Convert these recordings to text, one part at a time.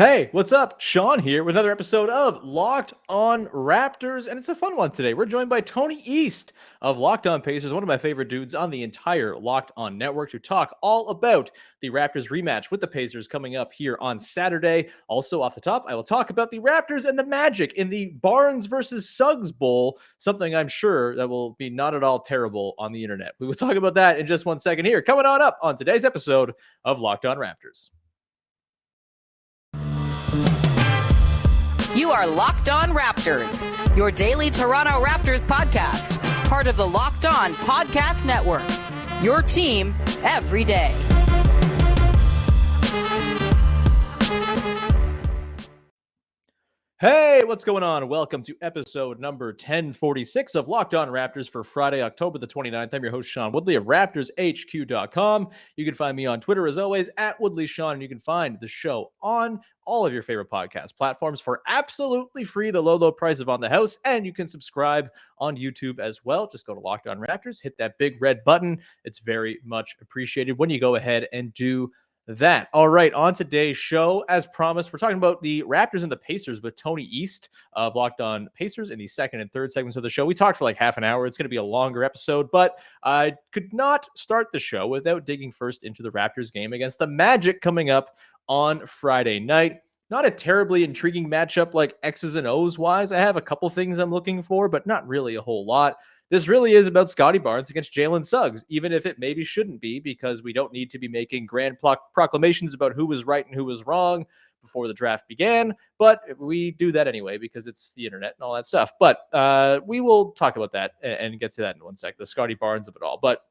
Hey, what's up? Sean here with another episode of Locked on Raptors, and it's a fun one today. We're joined by Tony East of Locked on Pacers, one of my favorite dudes on the entire Locked on network, to talk all about the Raptors rematch with the Pacers coming up here on Saturday. Also, off the top, I will talk about the Raptors and the Magic in the Barnes versus Suggs Bowl, something I'm sure that will be not at all terrible on the internet. We will talk about that in just 1 second here. Coming on up on today's episode of Locked on Raptors. You are Locked on Raptors, your daily Toronto Raptors podcast, part of the Locked on Podcast Network, your team every day. Hey, what's going on? Welcome to episode number 1046 of Locked on Raptors for Friday, October the 29th. I'm your host, Sean Woodley of RaptorsHQ.com. You can find me on Twitter, as always, at WoodleySean, and you can find the show on all of your favorite podcast platforms for absolutely free, the low price of On the House, and you can subscribe on YouTube as well. Just go to Locked on Raptors, hit that big red button. It's very much appreciated when you go ahead and do that. All right, on today's show, as promised, we're talking about the Raptors and the Pacers with Tony East of Locked on Pacers in the second and third segments of the show. We talked for like half an hour. It's going to be a longer episode, but I could not start the show without digging first into the Raptors game against the Magic coming up on Friday night. Not a terribly intriguing matchup like X's and O's wise. I have a couple things I'm looking for, but not really a whole lot. This really is about Scottie Barnes against Jalen Suggs, even if it maybe shouldn't be, because we don't need to be making grand proclamations about who was right and who was wrong before the draft began. But we do that anyway because it's the internet and all that stuff. But we will talk about that and get to that in 1 sec, the Scottie Barnes of it all. But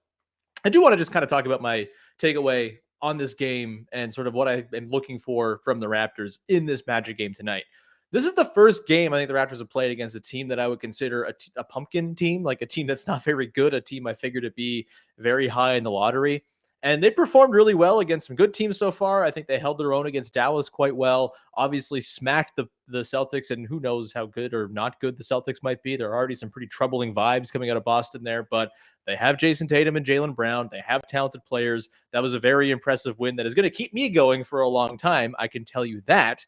I do want to just kind of talk about my takeaway on this game and sort of what I've been looking for from the Raptors in this Magic game tonight. This is the first game I think the Raptors have played against a team that I would consider a pumpkin team, like a team that's not very good, a team I figure to be very high in the lottery. And they performed really well against some good teams so far. I think they held their own against Dallas quite well. Obviously smacked the Celtics, and who knows how good or not good the Celtics might be. There are already some pretty troubling vibes coming out of Boston there, but they have Jason Tatum and Jaylen Brown. They have talented players. That was a very impressive win that is going to keep me going for a long time. I can tell you that.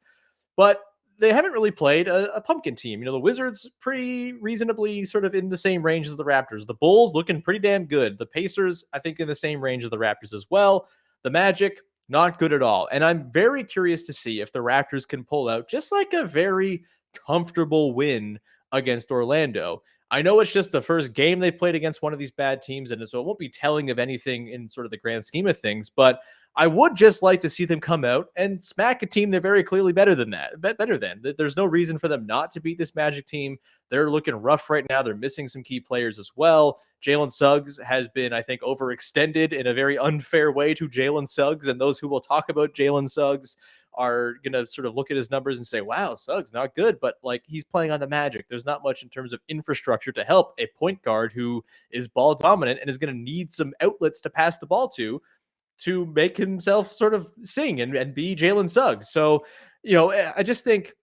But they haven't really played a pumpkin team. You know, the Wizards pretty reasonably sort of in the same range as the Raptors. The Bulls looking pretty damn good. The Pacers, I think, in the same range as the Raptors as well. The Magic, not good at all. And I'm very curious to see if the Raptors can pull out just like a very comfortable win against Orlando. I know it's just the first game they've played against one of these bad teams, and so it won't be telling of anything in sort of the grand scheme of things, but I would just like to see them come out and smack a team they're very clearly better than that. Better than. There's no reason for them not to beat this Magic team. They're looking rough right now. They're missing some key players as well. Jalen Suggs has been, I think, overextended in a very unfair way to Jalen Suggs, and those who will talk about Jalen Suggs are going to sort of look at his numbers and say, wow, Suggs, not good, but like he's playing on the Magic. There's not much in terms of infrastructure to help a point guard who is ball dominant and is going to need some outlets to pass the ball to make himself sort of sing and be Jalen Suggs. So, you know, I just think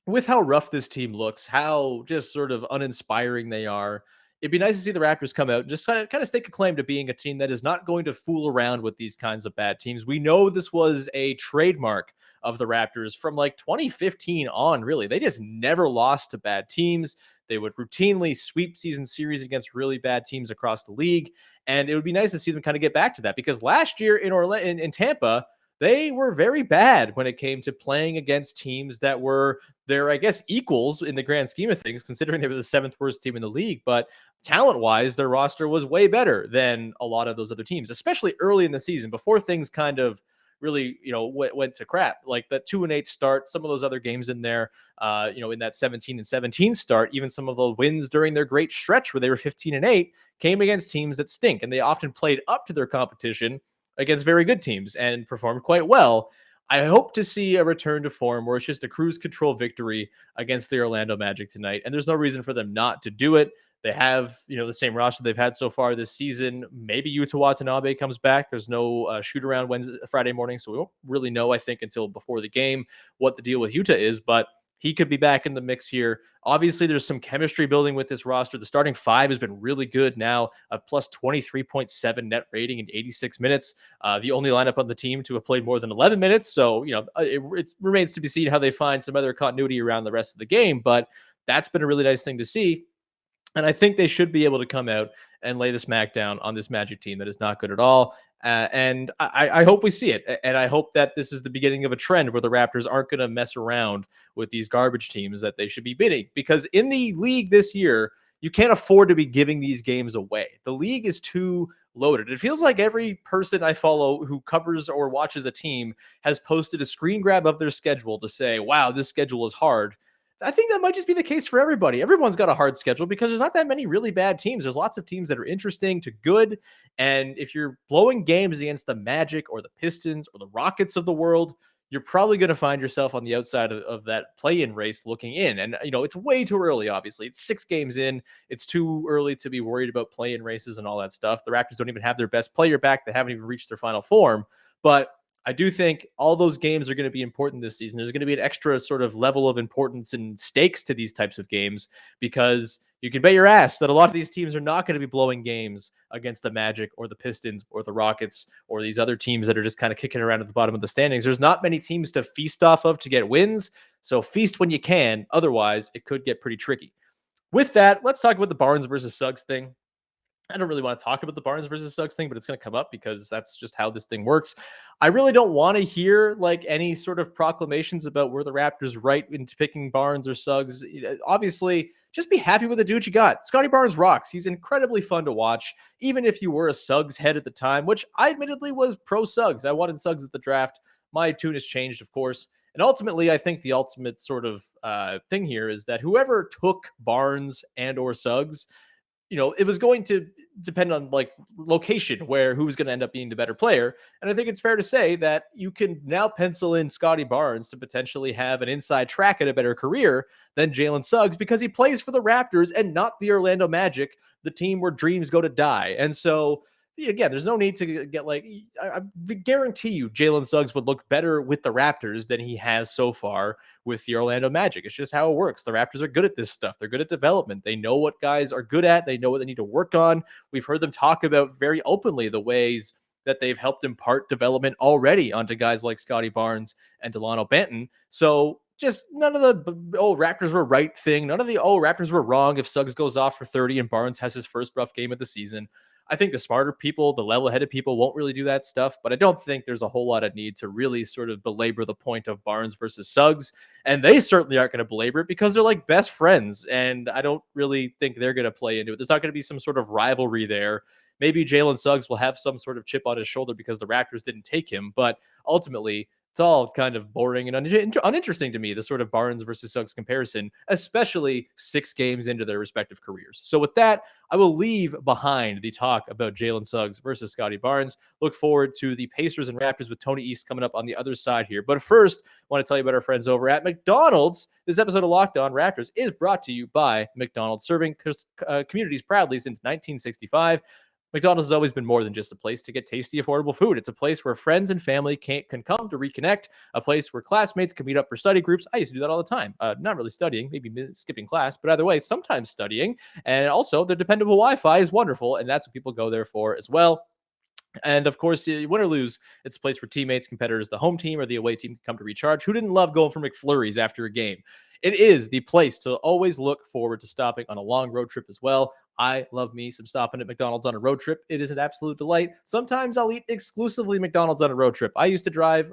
with how rough this team looks, how just sort of uninspiring they are, it'd be nice to see the Raptors come out and just kind of stake a claim to being a team that is not going to fool around with these kinds of bad teams. We know this was a trademark of the Raptors from like 2015 on, really. They just never lost to bad teams. They would routinely sweep season series against really bad teams across the league. And it would be nice to see them kind of get back to that, because last year in Tampa, they were very bad when it came to playing against teams that were their, I guess, equals in the grand scheme of things, considering they were the seventh worst team in the league. But talent-wise, their roster was way better than a lot of those other teams, especially early in the season before things kind of really, you know, went to crap. Like that 2-8 start, some of those other games in there, you know, in that 17-17 start, even some of the wins during their great stretch where they were 15-8 came against teams that stink, and they often played up to their competition against very good teams and performed quite well. I hope to see a return to form where it's just a cruise control victory against the Orlando Magic tonight, and there's no reason for them not to do it. They have, you know, the same roster they've had so far this season. Maybe Yuta Watanabe comes back. There's no shoot around Friday morning, so we won't really know, I think, until before the game what the deal with Yuta is. But he could be back in the mix here. Obviously, there's some chemistry building with this roster. The starting five has been really good now, a plus 23.7 net rating in 86 minutes. The only lineup on the team to have played more than 11 minutes. So, it remains to be seen how they find some other continuity around the rest of the game. But that's been a really nice thing to see. And I think they should be able to come out and lay the smackdown on this Magic team that is not good at all. And I hope we see it. And I hope that this is the beginning of a trend where the Raptors aren't going to mess around with these garbage teams that they should be beating. Because in the league this year, you can't afford to be giving these games away. The league is too loaded. It feels like every person I follow who covers or watches a team has posted a screen grab of their schedule to say, wow, this schedule is hard. I think that might just be the case for everybody. Everyone's got a hard schedule because there's not that many really bad teams. There's lots of teams that are interesting to good. And if you're blowing games against the Magic or the Pistons or the Rockets of the world, you're probably going to find yourself on the outside of that play-in race looking in. And, it's way too early, obviously. It's 6 games in. It's too early to be worried about play-in races and all that stuff. The Raptors don't even have their best player back. They haven't even reached their final form. But I do think all those games are going to be important this season. There's going to be an extra sort of level of importance and stakes to these types of games because you can bet your ass that a lot of these teams are not going to be blowing games against the Magic or the Pistons or the Rockets or these other teams that are just kind of kicking around at the bottom of the standings. There's not many teams to feast off of to get wins. So feast when you can. Otherwise, it could get pretty tricky. With that, let's talk about the Barnes versus Suggs thing. I don't really want to talk about the Barnes versus Suggs thing, but it's going to come up because that's just how this thing works. I really don't want to hear like any sort of proclamations about were the Raptors right into picking Barnes or Suggs. Obviously, just be happy with the dude you got. Scottie Barnes rocks. He's incredibly fun to watch, even if you were a Suggs head at the time, which I admittedly was pro Suggs. I wanted Suggs at the draft. My tune has changed, of course. And ultimately, I think the ultimate sort of thing here is that whoever took Barnes and or Suggs, it was going to depend on like location where who's going to end up being the better player. And I think it's fair to say that you can now pencil in Scottie Barnes to potentially have an inside track at a better career than Jalen Suggs because he plays for the Raptors and not the Orlando Magic, the team where dreams go to die. And so, again, there's no need to get like, I guarantee you Jalen Suggs would look better with the Raptors than he has so far with the Orlando Magic. It's just how it works. The Raptors are good at this stuff. They're good at development. They know what guys are good at. They know what they need to work on. We've heard them talk about very openly the ways that they've helped impart development already onto guys like Scottie Barnes and Delano Banton. So just none of the, Raptors were right thing. None of the, Raptors were wrong if Suggs goes off for 30 and Barnes has his first rough game of the season. I think the smarter people, the level-headed people won't really do that stuff, but I don't think there's a whole lot of need to really sort of belabor the point of Barnes versus Suggs, and they certainly aren't going to belabor it because they're like best friends, and I don't really think they're going to play into it. There's not going to be some sort of rivalry there. Maybe Jalen Suggs will have some sort of chip on his shoulder because the Raptors didn't take him, but ultimately, it's all kind of boring and uninteresting to me, the sort of Barnes versus Suggs comparison, especially 6 games into their respective careers. So with that, I will leave behind the talk about Jalen Suggs versus Scottie Barnes. Look forward to the Pacers and Raptors with Tony East coming up on the other side here. But first, I want to tell you about our friends over at McDonald's. This episode of Locked On Raptors is brought to you by McDonald's, serving communities proudly since 1965. McDonald's has always been more than just a place to get tasty, affordable food. It's a place where friends and family can come to reconnect, a place where classmates can meet up for study groups. I used to do that all the time. Not really studying, maybe skipping class, but either way, sometimes studying. And also, the dependable Wi-Fi is wonderful, and that's what people go there for as well. And of course, you win or lose, it's a place where teammates, competitors, the home team or the away team can come to recharge. Who didn't love going for McFlurries after a game? It is the place to always look forward to stopping on a long road trip as well. I love me some stopping at McDonald's on a road trip. It is an absolute delight. Sometimes I'll eat exclusively McDonald's on a road trip. I do drive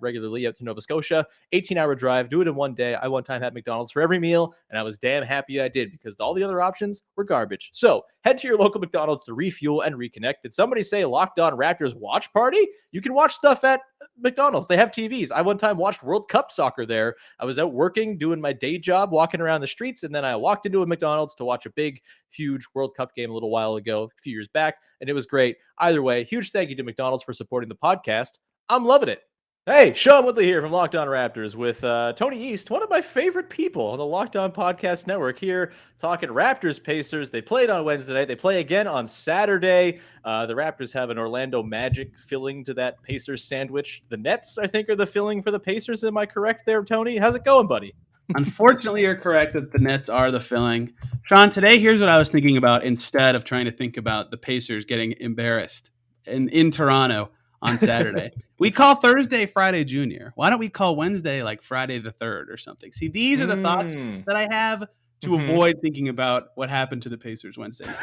regularly out to Nova Scotia, 18-hour drive, do it in one day. I one time had McDonald's for every meal, and I was damn happy I did because all the other options were garbage. So head to your local McDonald's to refuel and reconnect. Did somebody say Locked On Raptors watch party? You can watch stuff at McDonald's. They have TVs. I one time watched World Cup soccer there. I was out working, doing my day job, walking around the streets, and then I walked into a McDonald's to watch a big, huge World Cup game a little while ago, a few years back, and it was great. Either way, huge thank you to McDonald's for supporting the podcast. I'm loving it. Hey, Sean Woodley here from Locked On Raptors with Tony East, one of my favorite people on the Locked On Podcast Network here, talking Raptors-Pacers. They played on Wednesday night. They play again on Saturday. The Raptors have an Orlando Magic filling to that Pacers sandwich. The Nets, I think, are the filling for the Pacers. Am I correct there, Tony? How's it going, buddy? Unfortunately, you're correct that the Nets are the filling. Sean, today, here's what I was thinking about instead of trying to think about the Pacers getting embarrassed in Toronto on Saturday. We call Thursday Friday Junior. Why don't we call Wednesday like Friday the 3rd or something? See, these are the thoughts Mm. that I have to avoid thinking about what happened to the Pacers Wednesday night.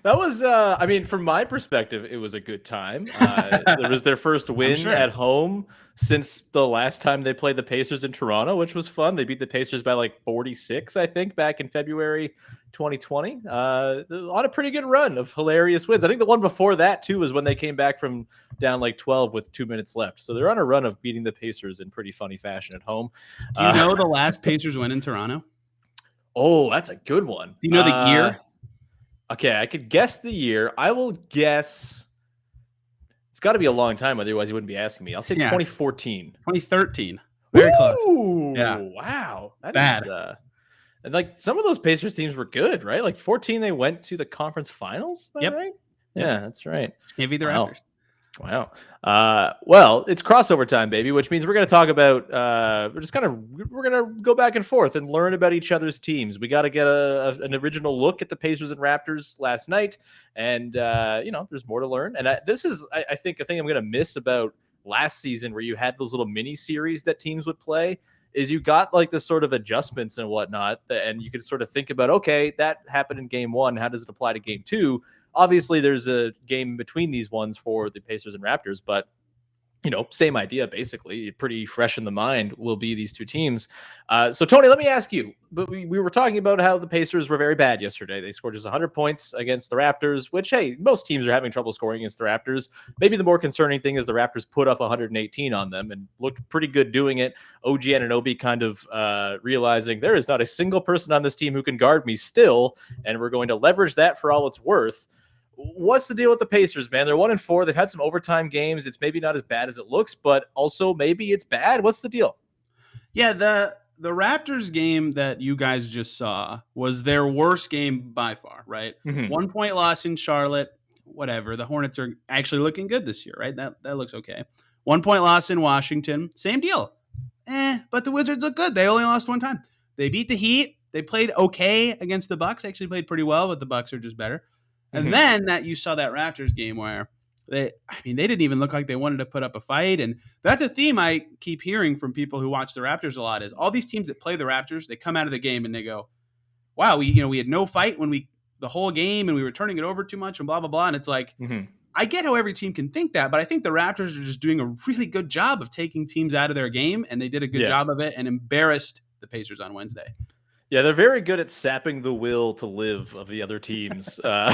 That was, I mean, from my perspective, it was a good time. It was their first I'm win sure. at home since the last time they played the Pacers in Toronto, which was fun. They beat the Pacers by like 46, I think, back in February 2020. On a pretty good run of hilarious wins. I think the one before that, too, was when they came back from down like 12 with 2 minutes left. So they're on a run of beating the Pacers in pretty funny fashion at home. Do you know the last Pacers win in Toronto? Oh, that's a good one. Do you know the year? Okay, I could guess the year. I will guess it's got to be a long time, otherwise you wouldn't be asking me. I'll say 2014. 2013. Very close. Yeah. Wow. That Bad. is and like some of those Pacers teams were good, right? Like 14 they went to the conference finals, Yep. right? Yep. Yeah, that's right. Give you the Wow. Raptors. Wow. Well, it's crossover time, baby, which means we're going to talk about we're going to go back and forth and learn about each other's teams. We got to get an original look at the Pacers and Raptors last night, and there's more to learn. And this is, I think, a thing I'm going to miss about last season, where you had those little mini series that teams would play. Is you got like the sort of adjustments and whatnot, and you could sort of think about, okay, that happened in game one. How does it apply to game two? Obviously, there's a game between these ones for the Pacers and Raptors, but same idea, basically. Pretty fresh in the mind will be these two teams. So, Tony, let me ask you. But we were talking about how the Pacers were very bad yesterday. They scored just 100 points against the Raptors, which, hey, most teams are having trouble scoring against the Raptors. Maybe the more concerning thing is the Raptors put up 118 on them and looked pretty good doing it. OG Anunoby kind of realizing there is not a single person on this team who can guard me still, and we're going to leverage that for all it's worth. What's the deal with the Pacers, man? They're 1-4. They've had some overtime games. It's maybe not as bad as it looks, but also maybe it's bad. What's the deal? Yeah, the Raptors game that you guys just saw was their worst game by far, right? 1 point loss in Charlotte, whatever. The Hornets are actually looking good this year, right? That looks okay. 1 point loss in Washington, same deal. But the Wizards look good. They only lost one time. They beat the Heat. They played okay against the Bucks. They actually played pretty well, but the Bucks are just better. And then you saw that Raptors game where they didn't even look like they wanted to put up a fight. And that's a theme I keep hearing from people who watch the Raptors a lot, is all these teams that play the Raptors, they come out of the game and they go, wow, we had no fight the whole game, and we were turning it over too much and blah, blah, blah. And it's like, I get how every team can think that, but I think the Raptors are just doing a really good job of taking teams out of their game, and they did a good job of it and embarrassed the Pacers on Wednesday. Yeah, they're very good at sapping the will to live of the other teams. I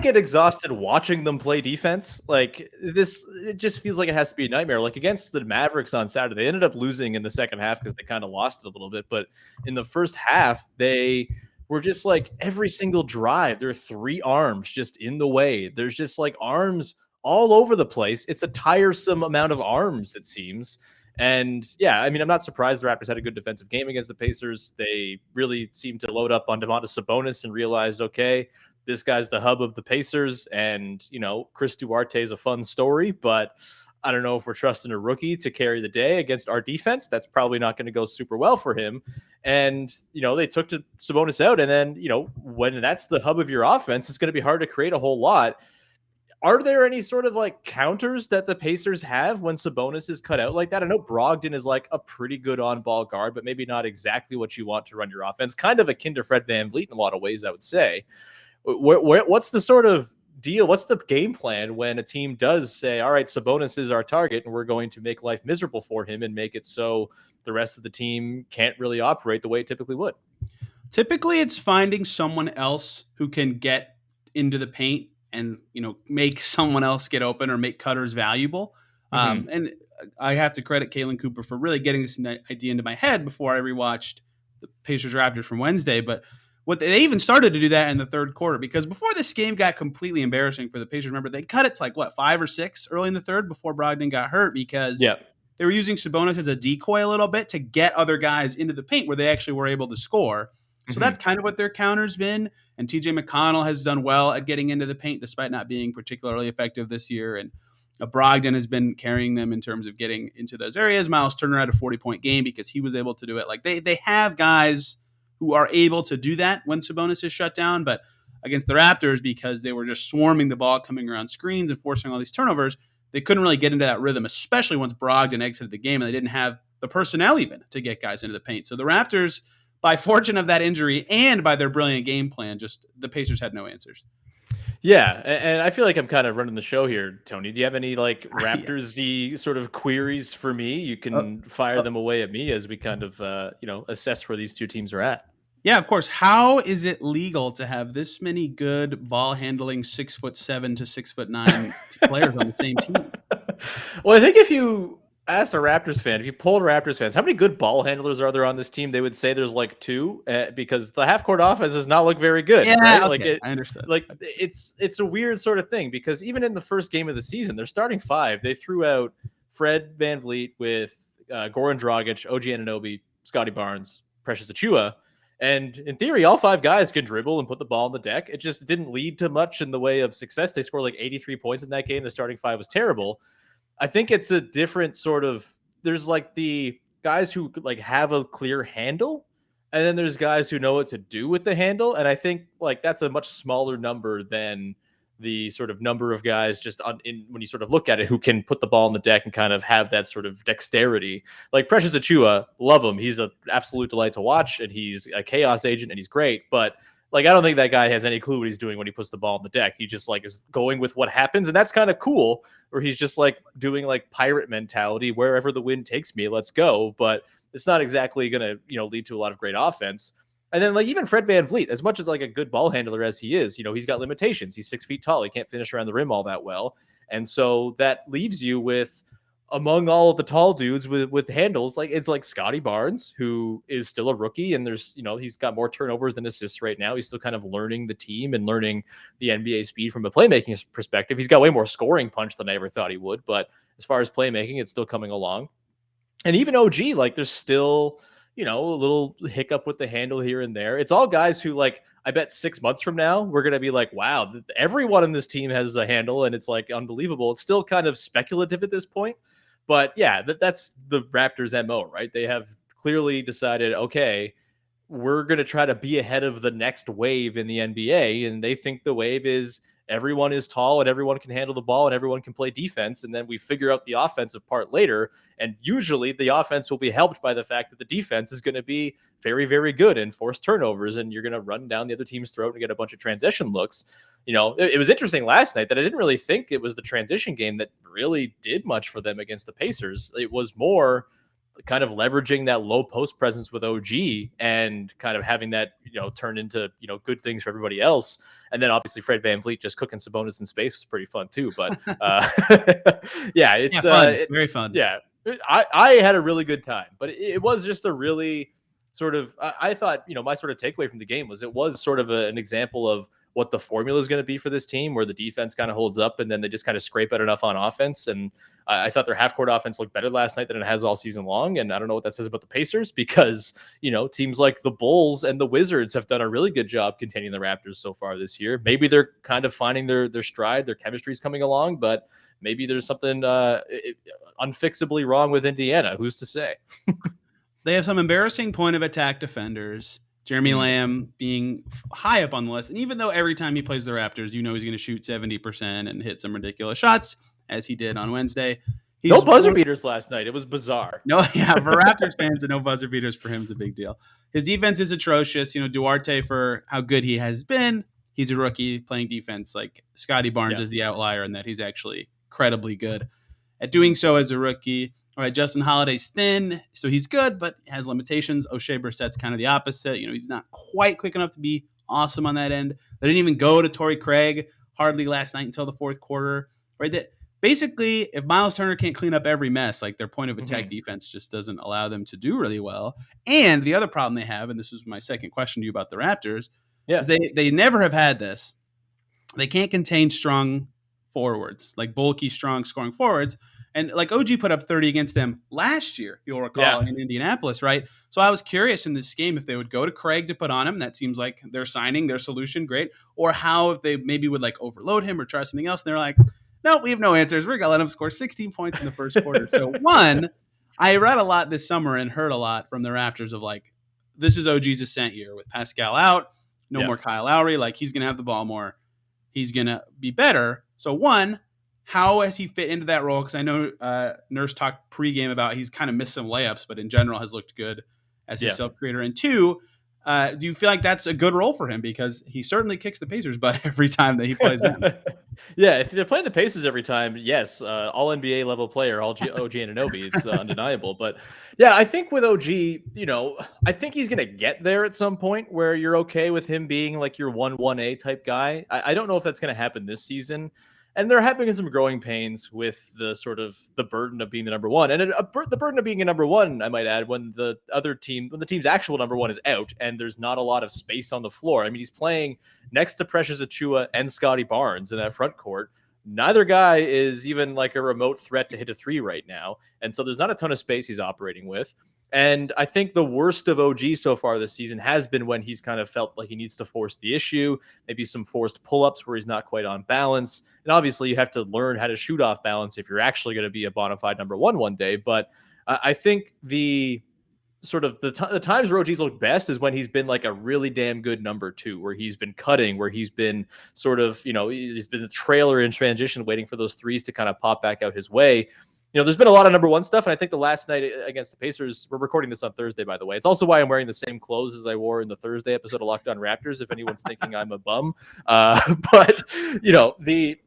get exhausted watching them play defense. Like this, it just feels like it has to be a nightmare. Like against the Mavericks on Saturday, they ended up losing in the second half because they kind of lost it a little bit. But in the first half, they were just like every single drive, there are three arms just in the way. There's just like arms all over the place. It's a tiresome amount of arms, it seems. And yeah, I mean, I'm not surprised the Raptors had a good defensive game against the Pacers. They really seemed to load up on Domantas Sabonis and realized, okay, this guy's the hub of the Pacers. And, Chris Duarte is a fun story, but I don't know if we're trusting a rookie to carry the day against our defense. That's probably not going to go super well for him. And, they took Sabonis out. And then, when that's the hub of your offense, it's going to be hard to create a whole lot. Are there any sort of like counters that the Pacers have when Sabonis is cut out like that? I know Brogdon is like a pretty good on-ball guard, but maybe not exactly what you want to run your offense. Kind of akin to Fred VanVleet in a lot of ways, I would say. What's the sort of deal? What's the game plan when a team does say, all right, Sabonis is our target and we're going to make life miserable for him and make it so the rest of the team can't really operate the way it typically would? Typically, it's finding someone else who can get into the paint and make someone else get open or make cutters valuable. And I have to credit Kalen Cooper for really getting this idea into my head before I rewatched the Pacers Raptors from Wednesday. But they even started to do that in the third quarter, because before this game got completely embarrassing for the Pacers, remember they cut it to like 5 or 6 early in the third before Brogdon got hurt, because they were using Sabonis as a decoy a little bit to get other guys into the paint where they actually were able to score. So that's kind of what their counter's been. And TJ McConnell has done well at getting into the paint despite not being particularly effective this year. And Brogdon has been carrying them in terms of getting into those areas. Miles Turner had a 40-point game because he was able to do it. Like they have guys who are able to do that when Sabonis is shut down, but against the Raptors, because they were just swarming the ball, coming around screens and forcing all these turnovers, they couldn't really get into that rhythm, especially once Brogdon exited the game and they didn't have the personnel even to get guys into the paint. So the Raptors, by fortune of that injury and by their brilliant game plan, just the Pacers had no answers. Yeah, and I feel like I'm kind of running the show here, Tony. Do you have any like Raptors-y sort of queries for me? You can fire them away at me as we kind of assess where these two teams are at. Yeah, of course. How is it legal to have this many good ball handling 6'7" to 6'9" players on the same team? Well, I think if you asked a Raptors fan, if you polled Raptors fans, how many good ball handlers are there on this team? They would say there's like two, because the half court offense does not look very good. Yeah, right? okay, I understood. Like it's a weird sort of thing because even in the first game of the season, they're starting five. They threw out Fred VanVleet with Goran Dragic, OG Anunoby, Scottie Barnes, Precious Achiuwa. And in theory, all five guys can dribble and put the ball on the deck. It just didn't lead to much in the way of success. They scored like 83 points in that game. The starting five was terrible. I think it's a different sort of, there's like the guys who like have a clear handle, and then there's guys who know what to do with the handle. And I think like that's a much smaller number than the sort of number of guys just when you sort of look at it, who can put the ball on the deck and kind of have that sort of dexterity. Like Precious Achiuwa, love him. He's an absolute delight to watch, and he's a chaos agent, and he's great. But like, I don't think that guy has any clue what he's doing when he puts the ball on the deck. He just like is going with what happens. And that's kind of cool, where he's just like doing like pirate mentality, wherever the wind takes me, let's go. But it's not exactly going to, lead to a lot of great offense. And then like even Fred VanVleet, as much as like a good ball handler as he is, he's got limitations. He's 6 feet tall. He can't finish around the rim all that well. And so that leaves you with, among all of the tall dudes with handles, like it's like Scottie Barnes, who is still a rookie, and there's, he's got more turnovers than assists right now. He's still kind of learning the team and learning the NBA speed from a playmaking perspective. He's got way more scoring punch than I ever thought he would, but as far as playmaking, it's still coming along. And even OG, like there's still, a little hiccup with the handle here and there. It's all guys who, like, I bet 6 months from now, we're going to be like, wow, everyone in this team has a handle, and it's like unbelievable. It's still kind of speculative at this point. But yeah, that's the Raptors' MO, right? They have clearly decided, okay, we're going to try to be ahead of the next wave in the NBA. And they think the wave is everyone is tall and everyone can handle the ball and everyone can play defense. And then we figure out the offensive part later. And usually the offense will be helped by the fact that the defense is going to be very, very good and force turnovers. And you're going to run down the other team's throat and get a bunch of transition looks. It was interesting last night that I didn't really think it was the transition game that really did much for them against the Pacers. It was more kind of leveraging that low post presence with OG and kind of having that, turn into, good things for everybody else. And then obviously Fred VanVleet just cooking Sabonis in space was pretty fun too. But yeah, it's fun. Very fun. Yeah, I had a really good time, but it was just a really sort of, I thought, my sort of takeaway from the game was it was sort of an example of what the formula is going to be for this team, where the defense kind of holds up and then they just kind of scrape out enough on offense. And I thought their half-court offense looked better last night than it has all season long. And I don't know what that says about the Pacers, because, teams like the Bulls and the Wizards have done a really good job containing the Raptors so far this year. Maybe they're kind of finding their stride, their chemistry is coming along, but maybe there's something unfixably wrong with Indiana. Who's to say? They have some embarrassing point of attack defenders. Jeremy Lamb being high up on the list. And even though every time he plays the Raptors, he's going to shoot 70% and hit some ridiculous shots, as he did on Wednesday. No buzzer beaters last night. It was bizarre. No, yeah, for Raptors fans, no buzzer beaters for him is a big deal. His defense is atrocious. Duarte, for how good he has been, he's a rookie playing defense. Like Scottie Barnes is the outlier in that he's actually incredibly good at doing so as a rookie. All right, Justin Holiday's thin, so he's good, but has limitations. O'Shea Brissett's kind of the opposite. He's not quite quick enough to be awesome on that end. They didn't even go to Torrey Craig hardly last night until the fourth quarter. Right, that basically, if Miles Turner can't clean up every mess, like their point of attack defense just doesn't allow them to do really well. And the other problem they have, and this is my second question to you about the Raptors, is they never have had this. They can't contain strong forwards, like bulky, strong scoring forwards. And like OG put up 30 against them last year, if you'll recall, in Indianapolis, right? So I was curious in this game if they would go to Craig to put on him. That seems like they're signing their solution, great. Or how if they maybe would like overload him or try something else. And they're like, No, we have no answers. We're going to let him score 16 points in the first quarter. So one, I read a lot this summer and heard a lot from the Raptors of like, this is OG's ascent year with Pascal out, no more Kyle Lowry. Like he's going to have the ball more. He's going to be better. So one, how has he fit into that role? Because I know Nurse talked pregame about he's kind of missed some layups, but in general has looked good as a self-creator. And two, do you feel like that's a good role for him? Because he certainly kicks the Pacers' butt every time that he plays them. Yeah, if they're playing the Pacers every time, yes, all NBA level player, OG Anunoby, it's undeniable. But yeah, I think with OG, I think he's going to get there at some point where you're okay with him being like your 1-1A type guy. I don't know if that's going to happen this season. And they're having some growing pains with the sort of the burden of being the number one. And the burden of being a number one, I might add, when the team's actual number one is out and there's not a lot of space on the floor. I mean, he's playing next to Precious Achiuwa and Scottie Barnes in that front court. Neither guy is even like a remote threat to hit a three right now. And so there's not a ton of space he's operating with. And I think the worst of OG so far this season has been when he's kind of felt like he needs to force the issue, maybe some forced pull-ups where he's not quite on balance. And obviously you have to learn how to shoot off balance if you're actually going to be a bona fide number one day. But I think the sort of the times where OG's looked best is when he's been like a really damn good number two, where he's been cutting, where he's been sort of, he's been a trailer in transition, waiting for those threes to kind of pop back out his way. There's been a lot of number one stuff. And I think the last night against the Pacers, we're recording this on Thursday, by the way. It's also why I'm wearing the same clothes as I wore in the Thursday episode of Locked On Raptors, if anyone's thinking I'm a bum. But the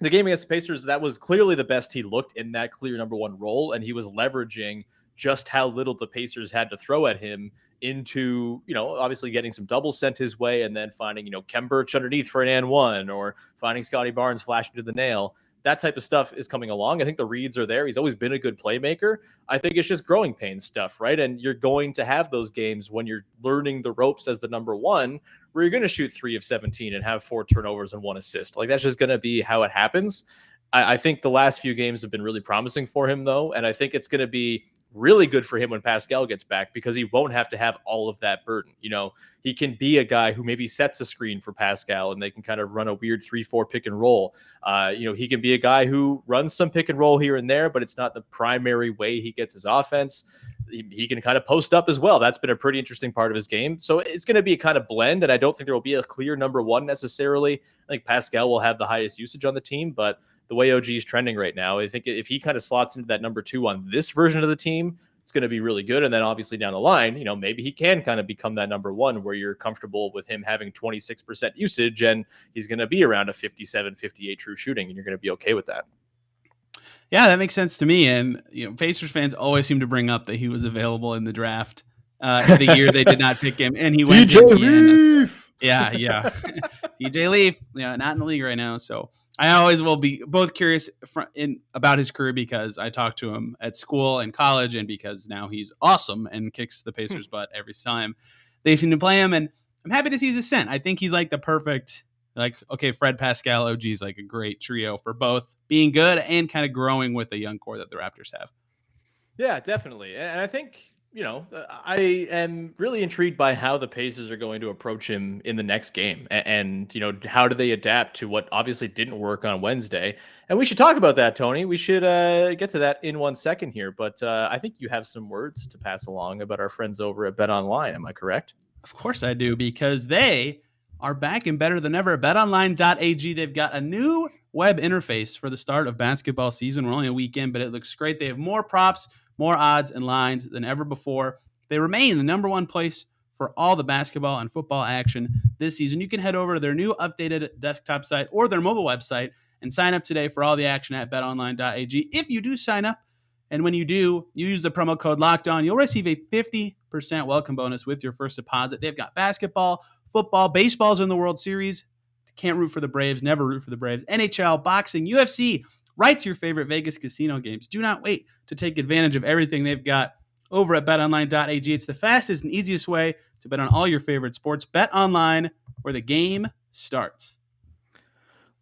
game against the Pacers, that was clearly the best he looked in that clear number one role. And he was leveraging just how little the Pacers had to throw at him into, obviously getting some doubles sent his way and then finding, Kem Birch underneath for an and one, or finding Scottie Barnes flashing to the nail. That type of stuff is coming along. I think the reads are there. He's always been a good playmaker. I think it's just growing pain stuff, right? And you're going to have those games when you're learning the ropes as the number one, where you're going to shoot 3 of 17 and have 4 turnovers and 1 assist. Like that's just going to be how it happens. I think the last few games have been really promising for him, though. And I think it's going to be really good for him when Pascal gets back, because he won't have to have all of that burden. He can be a guy who maybe sets a screen for Pascal and they can kind of run a weird 3-4 pick and roll. He can be a guy who runs some pick and roll here and there, but it's not the primary way he gets his offense. He can kind of post up as well. That's been a pretty interesting part of his game. So it's going to be a kind of blend, and I don't think there will be a clear number one necessarily. I think Pascal will have the highest usage on the team, but the way OG is trending right now, I think if he kind of slots into that number two on this version of the team, it's going to be really good. And then obviously down the line, maybe he can kind of become that number one where you're comfortable with him having 26% usage and he's going to be around a 57, 58 true shooting, and you're going to be okay with that. Yeah, that makes sense to me. And Pacers fans always seem to bring up that he was available in the draft the year they did not pick him, and he went to Indiana. Yeah. TJ Leaf, not in the league right now. So I always will be both curious about his career because I talked to him at school and college, and because now he's awesome and kicks the Pacers' butt every time they seem to play him. And I'm happy to see his ascent. I think he's like the perfect, Fred, Pascal, OG is like a great trio for both being good and kind of growing with the young core that the Raptors have. Yeah, definitely. And I think, I am really intrigued by how the Pacers are going to approach him in the next game. And how do they adapt to what obviously didn't work on Wednesday? And we should talk about that, Tony. We should get to that in 1 second here. But I think you have some words to pass along about our friends over at Bet Online. Am I correct? Of course I do, because they are back and better than ever at betonline.ag. They've got a new web interface for the start of basketball season. We're only a week in, but it looks great. They have more props, more odds and lines than ever before. They remain the number one place for all the basketball and football action this season. You can head over to their new updated desktop site or their mobile website and sign up today for all the action at betonline.ag. If you do sign up, and when you do, you use the promo code LOCKEDON, you'll receive a 50% welcome bonus with your first deposit. They've got basketball, football, baseball's in the World Series. Can't root for the Braves, never root for the Braves. NHL, boxing, UFC, right to your favorite Vegas casino games. Do not wait to take advantage of everything they've got over at betonline.ag. It's the fastest and easiest way to bet on all your favorite sports. Bet online, where the game starts.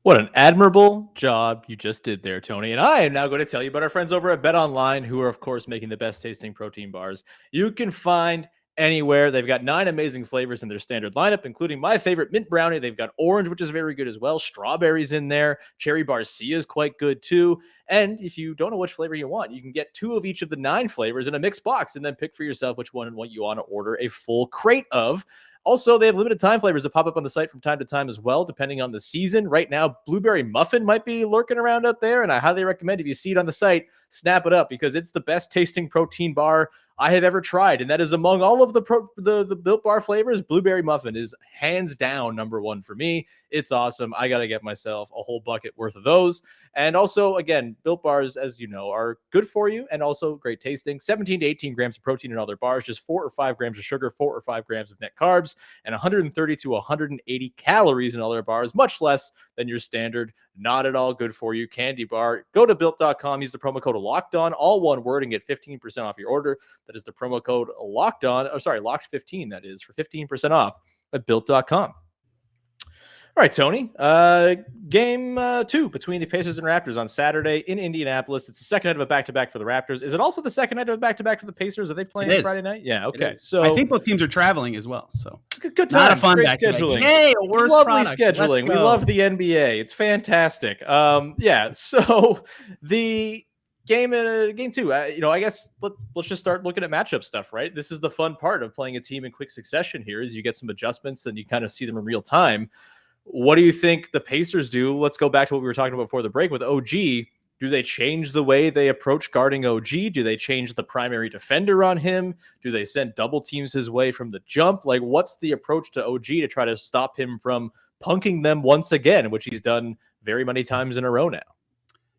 What an admirable job you just did there, Tony. And I am now going to tell you about our friends over at Bet Online, who are, of course, making the best tasting protein bars you can find anywhere. They've got 9 amazing flavors in their standard lineup, including my favorite mint brownie. They've got orange, which is very good as well. Strawberries in there. Cherry barcia is quite good too. And if you don't know which flavor you want, you can get 2 of each of the 9 flavors in a mixed box and then pick for yourself which one and what you want to order a full crate of. Also, they have limited time flavors that pop up on the site from time to time as well, depending on the season. Right now, blueberry muffin might be lurking around out there, and I highly recommend if you see it on the site, snap it up because it's the best tasting protein bar I have ever tried, and that is among all of the Built Bar flavors. Blueberry muffin is hands down number 1 for me. It's awesome. I got to get myself a whole bucket worth of those. And also, again, Built Bars, as you know, are good for you and also great tasting. 17 to 18 grams of protein in all their bars, just 4 or 5 grams of sugar, 4 or 5 grams of net carbs, and 130 to 180 calories in all their bars, much less than your standard, not at all good for you candy bar. Go to built.com, use the promo code LOCKEDON, all one word, and get 15% off your order. That is the promo code LOCKED15, that is, for 15% off at built.com. All right, Tony. Game 2 between the Pacers and Raptors on Saturday in Indianapolis. It's the second night of a back-to-back for the Raptors. Is it also the second night of a back-to-back for the Pacers? Are they playing Friday night? Yeah, okay. So I think both teams are traveling as well. So good time. Not a fun Great scheduling. Hey, a worse lovely product. scheduling. We love the NBA. It's fantastic. Yeah. So the game 2. I guess let's just start looking at matchup stuff. Right. This is the fun part of playing a team in quick succession. Here is you get some adjustments and you kind of see them in real time. What do you think the Pacers do? Let's go back to what we were talking about before the break with OG. Do they change the way they approach guarding OG? Do they change the primary defender on him? Do they send double teams his way from the jump? Like, what's the approach to OG to try to stop him from punking them once again, which he's done very many times in a row now?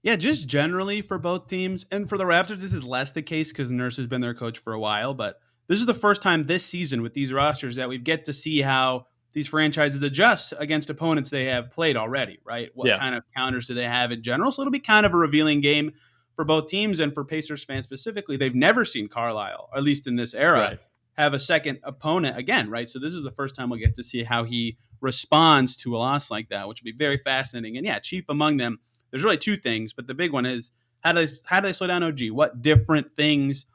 Yeah, just generally for both teams. And for the Raptors, this is less the case because Nurse has been their coach for a while. But this is the first time this season with these rosters that we get to see how these franchises adjust against opponents they have played already, right? What kind of counters do they have in general? So it'll be kind of a revealing game for both teams. And for Pacers fans specifically, they've never seen Carlisle, or at least in this era, have a second opponent again, right? So this is the first time we'll get to see how he responds to a loss like that, which will be very fascinating. And yeah, chief among them, there's really 2 things, but the big one is how do they slow down OG? What different things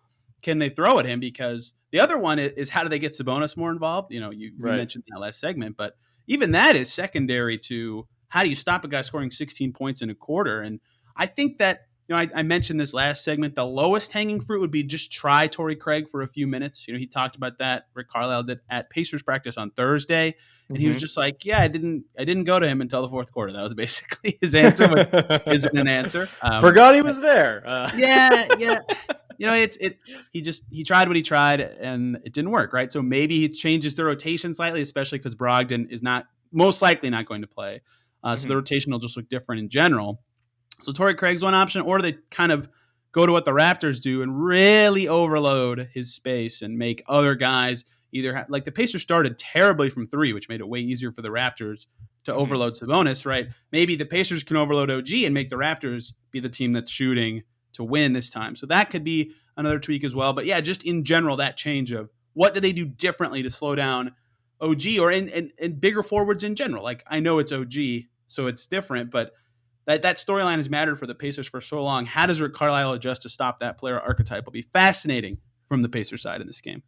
can they throw at him? Because the other one is how do they get Sabonis more involved? You mentioned in that last segment, but even that is secondary to how do you stop a guy scoring 16 points in a quarter? And I think that, I mentioned this last segment, the lowest hanging fruit would be just try Torrey Craig for a few minutes. He talked about that. Rick Carlisle did at Pacers practice on Thursday. And he was just like, yeah, I didn't go to him until the fourth quarter. That was basically his answer, which isn't an answer. Forgot he was there. Yeah. He tried what he tried and it didn't work, right? So maybe he changes the rotation slightly, especially because Brogdon is most likely not going to play. So the rotation will just look different in general. So Torrey Craig's one option, or they kind of go to what the Raptors do and really overload his space and make other guys either like the Pacers started terribly from 3, which made it way easier for the Raptors to overload Sabonis, right? Maybe the Pacers can overload OG and make the Raptors be the team that's shooting to win this time. So that could be another tweak as well. But yeah, just in general, that change of what do they do differently to slow down OG or in bigger forwards in general? Like I know it's OG, so it's different, but that storyline has mattered for the Pacers for so long. How does Rick Carlisle adjust to stop that player archetype? Will be fascinating from the Pacers side in this game.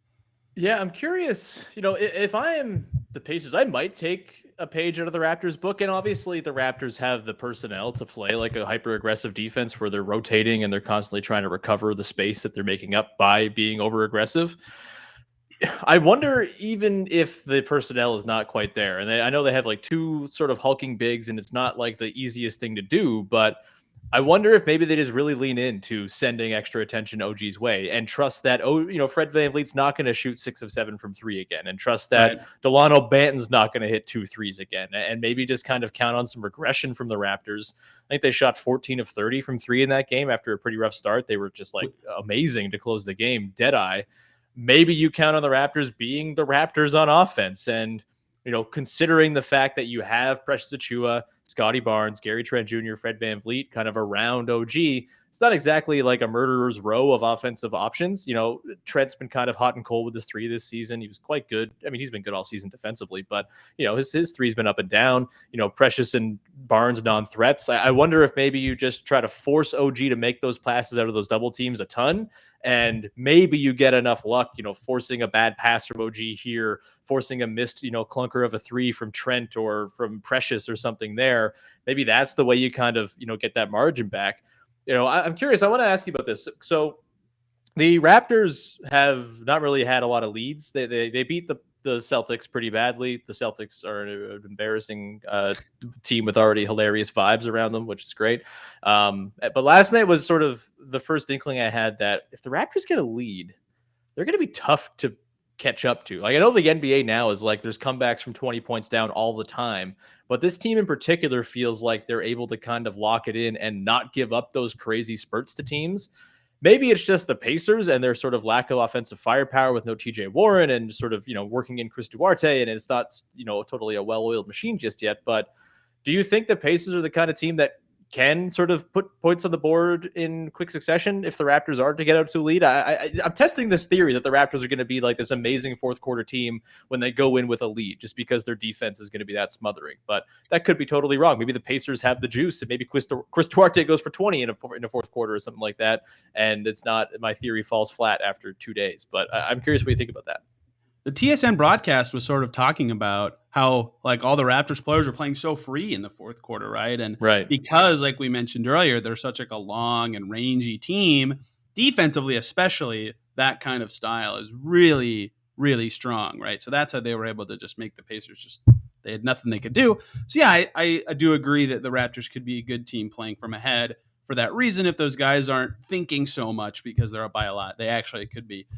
Yeah, I'm curious. If I am the Pacers, I might take a page out of the Raptors book. And obviously the Raptors have the personnel to play like a hyper aggressive defense where they're rotating and they're constantly trying to recover the space that they're making up by being over aggressive. I wonder even if the personnel is not quite there. And I know they have like 2 sort of hulking bigs and it's not like the easiest thing to do, but I wonder if maybe they just really lean into sending extra attention OG's way and trust that, Fred VanVleet's not going to shoot 6 of 7 from 3 again, and trust that Delano Banton's not going to hit 2 threes again, and maybe just kind of count on some regression from the Raptors. I think they shot 14 of 30 from 3 in that game after a pretty rough start. They were just like amazing to close the game, dead eye. Maybe you count on the Raptors being the Raptors on offense and, considering the fact that you have Precious Achiuwa, Scottie Barnes, Gary Trent Jr., Fred VanVleet kind of around OG, it's not exactly like a murderer's row of offensive options. Trent's been kind of hot and cold with his three this season. He was quite good. I mean, he's been good all season defensively, but his three's been up and down. Precious and Barnes non-threats. I wonder if maybe you just try to force OG to make those passes out of those double teams a ton, and maybe you get enough luck, forcing a bad pass from OG here, forcing a missed, clunker of a three from Trent or from Precious or something there. Maybe that's the way you kind of, get that margin back. I'm curious. I want to ask you about this. So the Raptors have not really had a lot of leads. They beat the Celtics pretty badly. The Celtics are an embarrassing team with already hilarious vibes around them, which is great. But last night was sort of the first inkling I had that if the Raptors get a lead, they're going to be tough to catch up to. Like, I know the NBA now is like there's comebacks from 20 points down all the time, but this team in particular feels like they're able to kind of lock it in and not give up those crazy spurts to teams. Maybe it's just the Pacers and their sort of lack of offensive firepower with no TJ Warren and sort of, working in Chris Duarte, and it's not, totally a well-oiled machine just yet. But do you think the Pacers are the kind of team that can sort of put points on the board in quick succession if the Raptors are to get up to a lead? I'm testing this theory that the Raptors are going to be like this amazing fourth quarter team when they go in with a lead, just because their defense is going to be that smothering. But that could be totally wrong. Maybe the Pacers have the juice, and maybe Chris Duarte goes for 20 in a fourth quarter or something like that, and it's not, my theory falls flat after 2 days. But I'm curious what you think about that. The TSN broadcast was sort of talking about how like all the Raptors players are playing so free in the fourth quarter, right? And because, like we mentioned earlier, they're such like a long and rangy team, defensively especially, that kind of style is really, really strong, right? So that's how they were able to just make the Pacers they had nothing they could do. So yeah, I do agree that the Raptors could be a good team playing from ahead for that reason. If those guys aren't thinking so much because they're up by a lot, they actually could be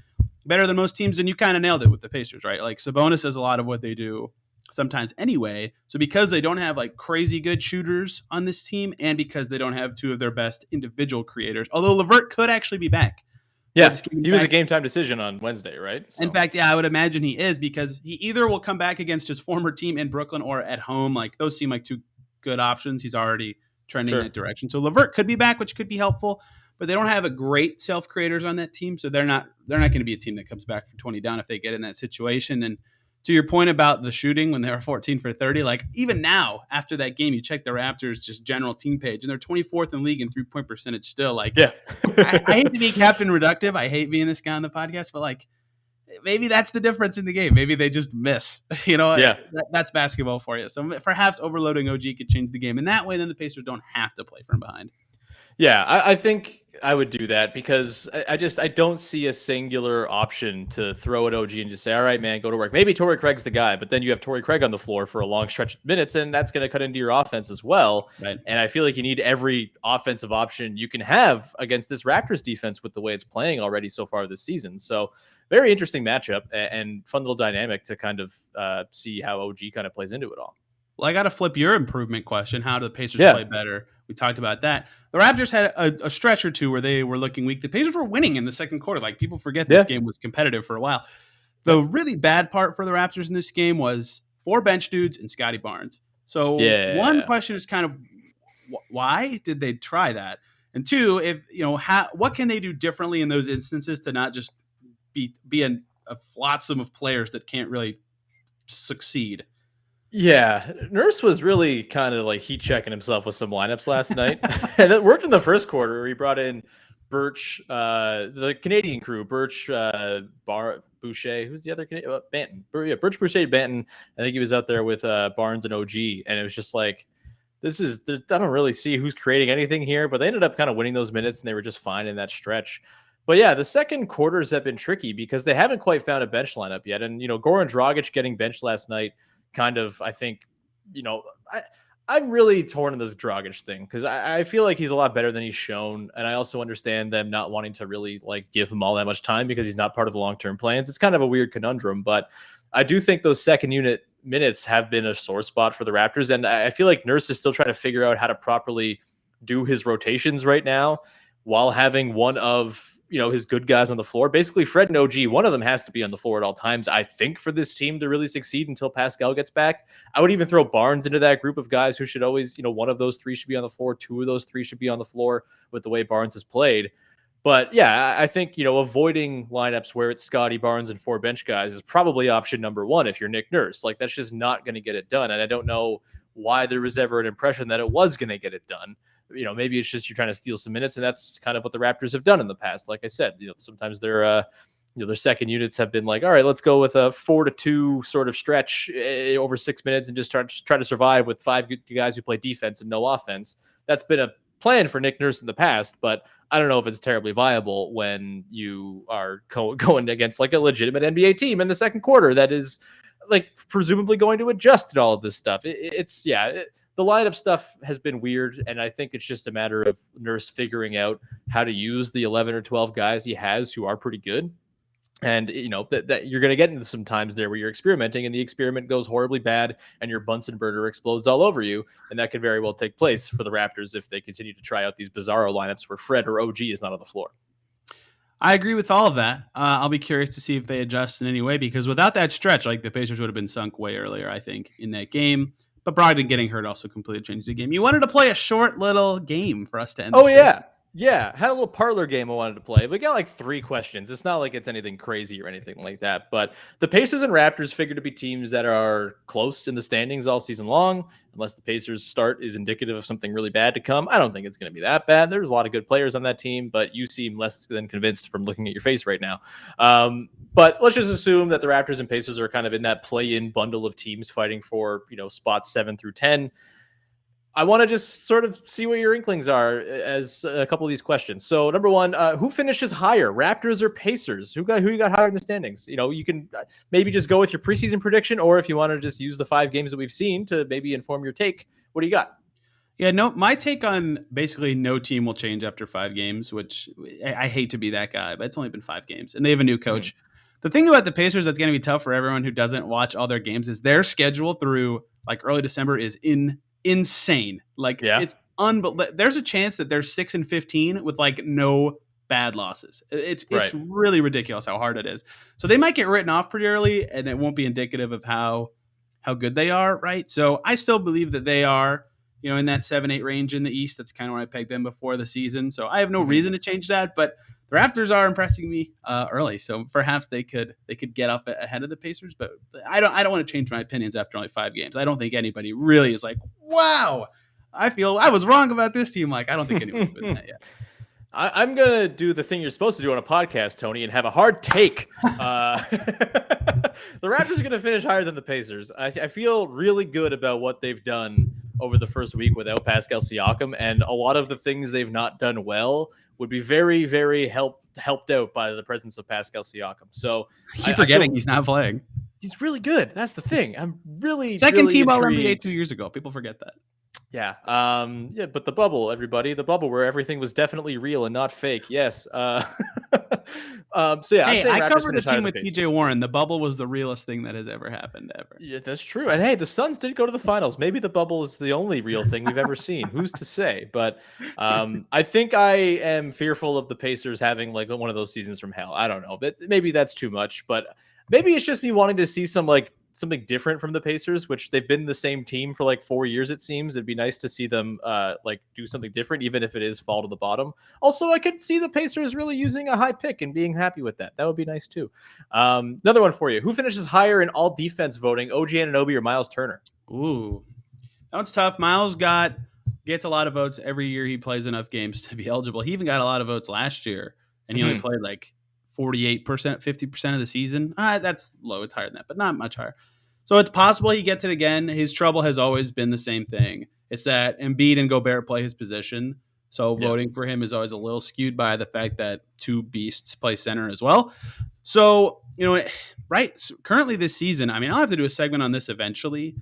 better than most teams. And you kind of nailed it with the Pacers, right? Like Sabonis does a lot of what they do sometimes anyway. So because they don't have like crazy good shooters on this team, and because they don't have two of their best individual creators, although LeVert could actually be back. Yeah, he was a game time decision on Wednesday, right? So. In fact, yeah, I would imagine he is, because he either will come back against his former team in Brooklyn or at home. Like those seem like two good options. He's already trending in that direction. So LeVert could be back, which could be helpful. But they don't have a great self creators on that team, so they're not going to be a team that comes back from 20 down if they get in that situation. And to your point about the shooting when they were 14 for 30, like even now after that game, you check the Raptors just general team page, and they're 24th in league in 3-point percentage still. Like, yeah, I hate to be Captain Reductive. I hate being this guy on the podcast, but like maybe that's the difference in the game. Maybe they just miss. That's basketball for you. So perhaps overloading OG could change the game in that way. Then the Pacers don't have to play from behind. Yeah, I think I would do that, because I don't see a singular option to throw at OG and just say, all right, man, go to work. Maybe Torrey Craig's the guy, but then you have Torrey Craig on the floor for a long stretch of minutes, and that's going to cut into your offense as well. Right. And I feel like you need every offensive option you can have against this Raptors defense with the way it's playing already so far this season. So very interesting matchup and fun little dynamic to kind of see how OG kind of plays into it all. Well, I got to flip your improvement question. How do the Pacers play better? We talked about that. The Raptors had a stretch or two where they were looking weak. The Pacers were winning in the second quarter. Like, people forget this game was competitive for a while. The really bad part for the Raptors in this game was 4 bench dudes and Scottie Barnes. So one question is kind of why did they try that? And 2, what can they do differently in those instances to not just be a flotsam of players that can't really succeed? Yeah, Nurse was really kind of like heat checking himself with some lineups last night. And it worked in the first quarter. He brought in Birch, the Canadian crew, Birch, Boucher, who's the other Canadian? Banton. Birch, Boucher, Banton. I think he was out there with Barnes and OG. And it was just like, I don't really see who's creating anything here, but they ended up kind of winning those minutes, and they were just fine in that stretch. But yeah, the second quarters have been tricky because they haven't quite found a bench lineup yet. And, Goran Dragic getting benched last night, kind of, I think, I'm really torn on this Dragic thing, because I feel like he's a lot better than he's shown. And I also understand them not wanting to really like give him all that much time because he's not part of the long-term plans. It's kind of a weird conundrum, but I do think those second unit minutes have been a sore spot for the Raptors. And I feel like Nurse is still trying to figure out how to properly do his rotations right now while having one of his good guys on the floor. Basically, Fred and OG, one of them has to be on the floor at all times, I think, for this team to really succeed until Pascal gets back. I would even throw Barnes into that group of guys who should always, one of those three should be on the floor. Two of those three should be on the floor with the way Barnes has played. But yeah, I think, avoiding lineups where it's Scottie Barnes and 4 bench guys is probably option number one if you're Nick Nurse. Like, that's just not going to get it done. And I don't know why there was ever an impression that it was going to get it done. Maybe it's just you're trying to steal some minutes, and that's kind of what the Raptors have done in the past. Like I said, sometimes their second units have been like, all right, let's go with a 4-2 sort of stretch over 6 minutes and just try to survive with 5 guys who play defense and no offense. That's been a plan for Nick Nurse in the past, but I don't know if it's terribly viable when you are going against like a legitimate NBA team in the second quarter that is like presumably going to adjust and all of this stuff. The lineup stuff has been weird, and I think it's just a matter of Nurse figuring out how to use the 11 or 12 guys he has who are pretty good. And, that you're going to get into some times there where you're experimenting and the experiment goes horribly bad and your Bunsen burner explodes all over you. And that could very well take place for the Raptors if they continue to try out these bizarro lineups where Fred or OG is not on the floor. I agree with all of that. I'll be curious to see if they adjust in any way, because without that stretch, like, the Pacers would have been sunk way earlier, I think, in that game. But Brogdon getting hurt also completely changed the game. You wanted to play a short little game for us to end the show. Yeah, had a little parlor game I wanted to play. We got like 3 questions. It's not like it's anything crazy or anything like that. But the Pacers and Raptors figure to be teams that are close in the standings all season long. Unless the Pacers start is indicative of something really bad to come. I don't think it's going to be that bad. There's a lot of good players on that team, but you seem less than convinced from looking at your face right now. But let's just assume that the Raptors and Pacers are kind of in that play-in bundle of teams fighting for, spots 7 through 10. I want to just sort of see what your inklings are as a couple of these questions. So number one, who finishes higher, Raptors or Pacers? Who you got higher in the standings? You can maybe just go with your preseason prediction, or if you want to just use the 5 games that we've seen to maybe inform your take, what do you got? Yeah, no, my take on basically no team will change after 5 games, which I hate to be that guy, but it's only been 5 games and they have a new coach. The thing about the Pacers that's going to be tough for everyone who doesn't watch all their games is their schedule through like early December is insane. Like, it's unbelievable. There's a chance that they're 6-15 with like no bad losses. It's really ridiculous how hard it is. So they might get written off pretty early, and it won't be indicative of how good they are, right? So I still believe that they are, in that 7-8 range in the East. That's kind of where I pegged them before the season. So I have no reason to change that, but the Raptors are impressing me early. So perhaps they could get up ahead of the Pacers, but I don't want to change my opinions after only 5 games. I don't think anybody really is like, wow, I feel I was wrong about this team. Like, I don't think anyone's doing that yet. I'm going to do the thing you're supposed to do on a podcast, Tony, and have a hard take. The Raptors are going to finish higher than the Pacers. I feel really good about what they've done over the first week without Pascal Siakam, and a lot of the things they've not done well would be very, very helped out by the presence of Pascal Siakam. So I keep forgetting he's not playing. He's really good. That's the thing. I'm really second really team All intrigued. NBA 2 years ago. People forget that. Yeah. But the bubble, everybody, the bubble where everything was definitely real and not fake. Yes. So yeah, hey, I covered a team with PJ Warren. The bubble was the realest thing that has ever happened ever. Yeah, that's true. And hey, the Suns did go to the finals. Maybe the bubble is the only real thing we've ever seen. Who's to say? But I think I am fearful of the Pacers having like one of those seasons from hell. I don't know, but maybe that's too much. But maybe it's just me wanting to see something different from the Pacers, which they've been the same team for like 4 years, it seems. It'd be nice to see them do something different, even if it is fall to the bottom. Also, I could see the Pacers really using a high pick and being happy with that. That would be nice too. Another one for you. Who finishes higher in all defense voting, OG Anunoby or Miles Turner? Ooh, that one's tough. Miles gets a lot of votes every year he plays enough games to be eligible. He even got a lot of votes last year, and he only played like 48%, 50% of the season. That's low. It's higher than that, but not much higher. So it's possible he gets it again. His trouble has always been the same thing. It's that Embiid and Gobert play his position. So voting for him is always a little skewed by the fact that 2 beasts play center as well. So, right. So currently this season, I mean, I'll have to do a segment on this eventually.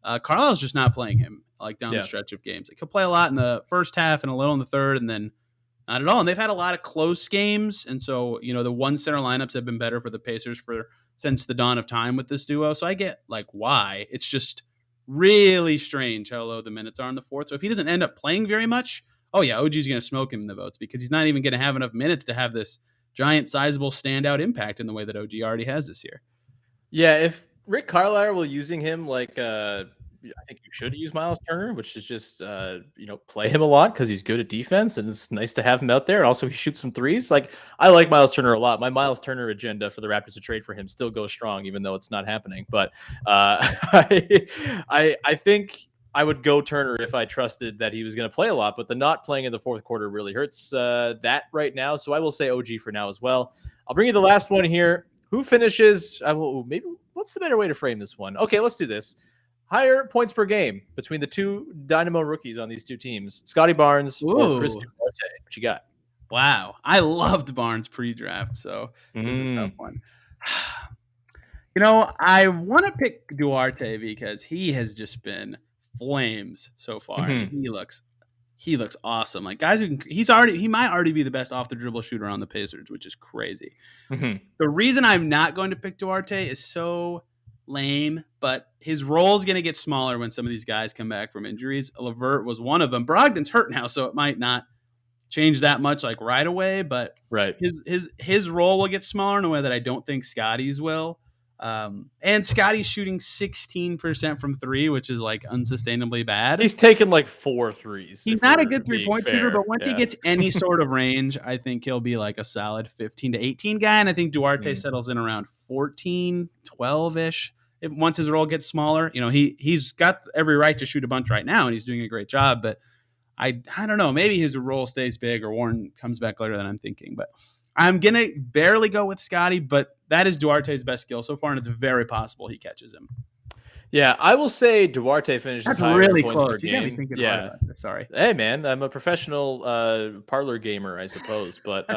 Carlisle's just not playing him like down the stretch of games. Like, he'll play a lot in the first half and a little in the third, and then not at all. And they've had a lot of close games. And so, the one center lineups have been better for the Pacers since the dawn of time with this duo. So I get like why. It's just really strange how low the minutes are in the fourth. So if he doesn't end up playing very much, OG's going to smoke him in the votes because he's not even going to have enough minutes to have this giant, sizable, standout impact in the way that OG already has this year. Yeah, if Rick Carlisle will using him like I think you should use Miles Turner, which is just play him a lot because he's good at defense and it's nice to have him out there. And also he shoots some threes. Like I like Miles Turner a lot. My Miles Turner agenda for the Raptors to trade for him still goes strong, even though it's not happening. But I think I would go Turner if I trusted that he was going to play a lot, but the not playing in the fourth quarter really hurts that right now. So I will say OG for now as well. I'll bring you the last one here. Who finishes? Maybe what's the better way to frame this one? Okay, let's do this. Higher points per game between the two Dynamo rookies on these two teams, Scottie Barnes or Chris Duarte. What you got? Wow. I loved Barnes pre-draft, so this is a tough one. I want to pick Duarte because he has just been flames so far. And he looks awesome. Like guys he might already be the best off the dribble shooter on the Pacers, which is crazy. The reason I'm not going to pick Duarte is so lame, but his role is going to get smaller when some of these guys come back from injuries. LeVert was one of them. Brogdon's hurt now, so it might not change that much like right away, but his role will get smaller in a way that I don't think Scottie's will. And Scottie's shooting 16% from three, which is like unsustainably bad. He's taken like 4 threes. He's not a good 3-point shooter, but once he gets any sort of range, I think he'll be like a solid 15 to 18 guy. And I think Duarte settles in around 14, 12-ish. Once his role gets smaller, he's got every right to shoot a bunch right now, and he's doing a great job. But I don't know. Maybe his role stays big or Warren comes back later than I'm thinking. But I'm going to barely go with Scottie, but that is Duarte's best skill so far, and it's very possible he catches him. Yeah, I will say Duarte finishes That's higher really points close. per You got me game. thinking hard about this. Sorry. Hey, man, I'm a professional parlor gamer, I suppose. But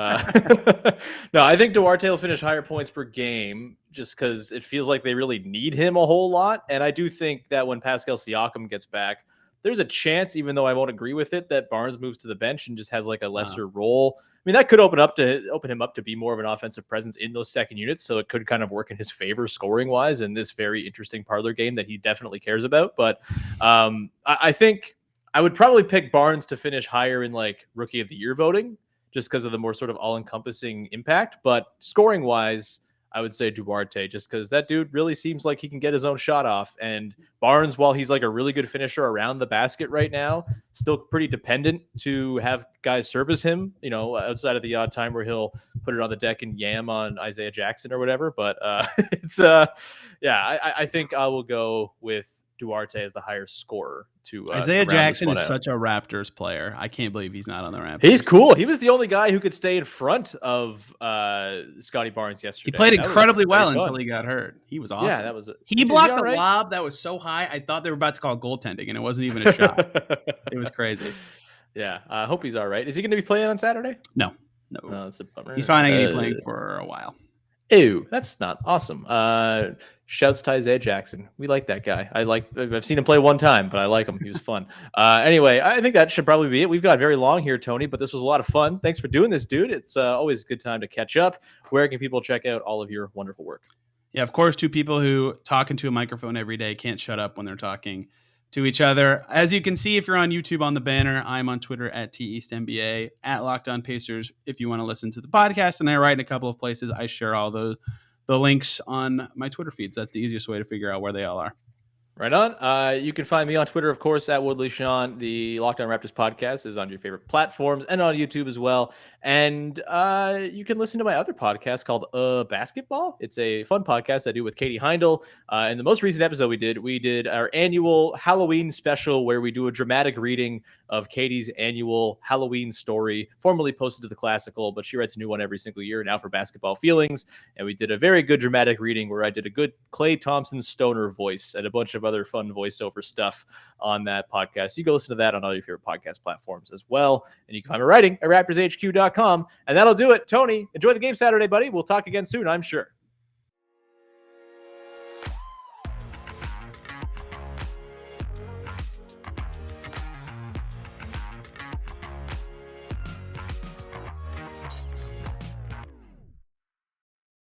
no, I think Duarte will finish higher points per game just because it feels like they really need him a whole lot. And I do think that when Pascal Siakam gets back, there's a chance, even though I won't agree with it, that Barnes moves to the bench and just has like a lesser role. I mean, that could open him up to be more of an offensive presence in those second units. So it could kind of work in his favor scoring wise in this very interesting parlor game that he definitely cares about. But I think I would probably pick Barnes to finish higher in like rookie of the year voting just because of the more sort of all encompassing impact. But scoring wise, I would say Duarte, just because that dude really seems like he can get his own shot off. And Barnes, while he's like a really good finisher around the basket right now, still pretty dependent to have guys service him, outside of the odd time where he'll put it on the deck and yam on Isaiah Jackson or whatever. But I think I will go with Duarte as the higher scorer to Isaiah Jackson is such a Raptors player. I can't believe he's not on the Raptors. He's cool. He was the only guy who could stay in front of Scottie Barnes yesterday. He played incredibly well until he got hurt. He was awesome. Yeah, he blocked the lob that was so high. I thought they were about to call goaltending, and it wasn't even a shot. It was crazy. Yeah, I hope he's all right. Is he going to be playing on Saturday? No. That's a bummer. He's probably not going to be playing for a while. Ew, that's not awesome. Shouts to Isaiah Jackson. We like that guy. I've seen him play one time, but I like him. He was fun. Anyway, I think that should probably be it. We've got very long here, Tony, but this was a lot of fun. Thanks for doing this, dude. It's always a good time to catch up. Where can people check out all of your wonderful work? Yeah, of course, two people who talk into a microphone every day can't shut up when they're talking to each other. As you can see, if you're on YouTube on the banner, I'm on Twitter at TEastNBA, at Locked On Pacers if you want to listen to the podcast. And I write in a couple of places. I share all the links on my Twitter feeds. That's the easiest way to figure out where they all are. Right on. You can find me on Twitter, of course, at Woodley Sean. The Locked On Raptors podcast is on your favorite platforms and on YouTube as well. And you can listen to my other podcast called Basketball. It's a fun podcast I do with Katie Heindel. In the most recent episode we did our annual Halloween special where we do a dramatic reading of Katie's annual Halloween story, formerly posted to the Classical, but she writes a new one every single year now for Basketball Feelings. And we did a very good dramatic reading where I did a good Klay Thompson stoner voice and a bunch of other fun voiceover stuff on that podcast. You go listen to that on all your favorite podcast platforms as well. And you can find me writing at RaptorsHQ.com. And that'll do it. Tony, enjoy the game Saturday, buddy. We'll talk again soon, I'm sure.